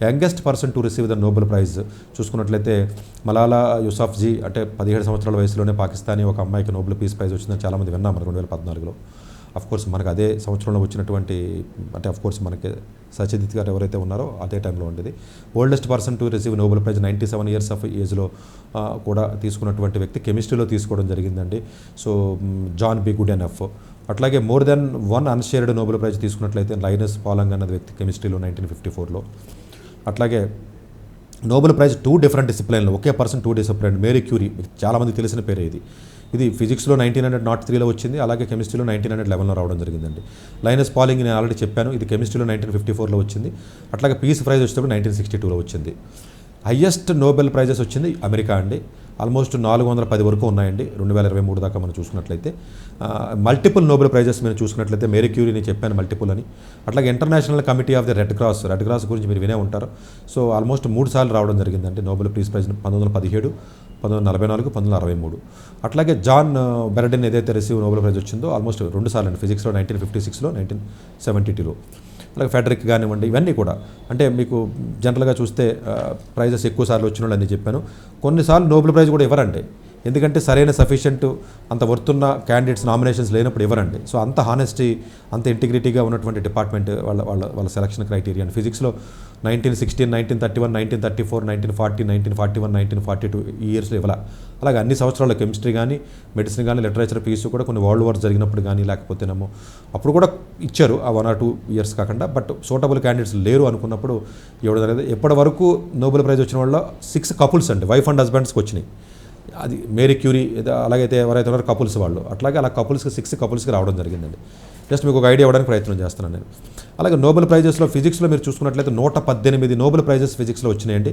Youngest person to receive the Nobel prize చూసుకున్నట్లయితే మలాలా యూసఫ్జీ, అంటే 17 సంవత్సరాల వయసులోనే పాకిస్తానీ ఒక అమ్మాయికి నోబెల్ పీస్ ప్రైజ్ వచ్చిందని చాలామంది విన్నాం మనం 2014లో. అఫ్కోర్స్ మనకు అదే సంవత్సరంలో వచ్చినటువంటి, అంటే అఫ్కోర్స్ మనకి సత్యజిత్ గారు ఎవరైతే ఉన్నారో అదే టైంలో ఉండేది. Oldest person to receive Nobel prize 97 years of ఏజ్లో కూడా తీసుకున్నటువంటి వ్యక్తి కెమిస్ట్రీలో తీసుకోవడం జరిగిందండి. So John B Goodenough. అట్లాగే more than 1 unshared Nobel prize తీసుకున్నట్లయితే లైనస్ పాలంగ్ అన్నది వ్యక్తి కెమిస్ట్రీలో 1954లో. అట్లాగే నోబెల్ ప్రైజ్ 2 డిఫరెంట్ డిసిప్లైన్లో, ఒకే పర్సన్ 2 డిసిప్లైన్, మేరీ క్యూరీ, చాలామంది తెలిసిన పేరే ఇది. ఇది ఫిజిక్స్లో 1903లో వచ్చింది, అలాగే కెమిస్ట్రీలో 1911లో రావడం జరిగిందండి. లైనస్ పాలింగ్ నేను ఆల్రెడీ చెప్పాను, ఇది కెమిస్ట్రీలో 1954లో వచ్చింది. అట్లాగే పీస్ ప్రైజ్ వచ్చేటప్పుడు 1962లో వచ్చింది. హయ్యెస్ట్ నోబెల్ ప్రైజెస్ వచ్చింది అమెరికా అండి, ఆల్మోస్ట్ 410 వరకు ఉన్నాయండి 2023 దాకా మనం చూసుకున్నట్లయితే. మల్టిపుల్ నోబెల్ ప్రైజెస్ మీరు చూసుకున్నట్లయితే మేరీ క్యూరీని చెప్పాను మల్టిపుల్ అని. అట్లాగే international committee of the red cross గురించి మీరు వినే ఉంటారు. సో ఆల్మోస్ట్ 3 సార్లు రావడం జరిగిందండి నోబెల్ పీస్ ప్రైజ్, 1917, 1944, 1963. అట్లాగే జాన్ బెర్డిన్ ఏదైతే రిసీవ్ నోబెల్ ప్రైజ్ వచ్చిందో ఆల్మోస్ట్ 2 సార్లు అండి, ఫిజిక్స్లో 1956లో, 1972లో. అలాగే ఫెడరిక్ కానివ్వండి, ఇవన్నీ కూడా అంటే మీకు జనరల్గా చూస్తే ప్రైజెస్ ఎక్కువ సార్లు వచ్చిన వాళ్ళు అని చెప్పాను. కొన్నిసార్లు నోబెల్ ప్రైజ్ కూడా ఇవ్వరండి, ఎందుకంటే సరైన సఫిషియెంట్ అంత వర్తున్న క్యాండిడేట్స్ నామినేషన్స్ లేనప్పుడు ఇవ్వరండి. సో అంత హానెస్టీ, అంత ఇంటిగ్రిటీగా ఉన్నటువంటి డిపార్ట్మెంట్ వాళ్ళ సెలక్షన్ క్రైటీరియా. ఫిజిక్స్లో 1916, 1931, 1934, 1940, 1941, 1942 ఈ ఇయర్స్లో ఇవ్వాల. అలాగే అన్ని సంవత్సరాల్లో కెమిస్ట్రీ కానీ, మెడిసిన్ కానీ, లిటరేచర్ పీస్ కూడా కొన్ని వరల్డ్ వార్స్ జరిగినప్పుడు కానీ, లేకపోతేనేమో అప్పుడు కూడా ఇచ్చారు ఆ 1 or 2 ఇయర్స్ కాకుండా. బట్ సూటబుల్ క్యాండిడేట్స్ లేరు అనుకున్నప్పుడు ఇవ్వడం జరిగింది. ఎప్పటి వరకు నోబెల్ ప్రైజ్ వచ్చిన వాళ్ళలో 6 కపుల్స్ అండి, వైఫ్ అండ్ హస్బెండ్స్కి వచ్చినాయి. అది మేరీ క్యూరీ, అలాగైతే ఎవరైతే ఉన్నారో కపుల్స్ వాళ్ళు, అట్లాగే అలా 6 కపుల్స్కి రావడం జరిగిందండి. జస్ట్ మీకు ఒక ఐడియా ఇవ్వడానికి ప్రయత్నం చేస్తున్నాను నేను. అలాగే నోబెల్ ప్రైజెస్లో ఫిజిక్స్లో మీరు చూసుకున్నట్లయితే 118 నోబెల్ ప్రైజెస్ ఫిజిక్స్లో వచ్చినాయండి.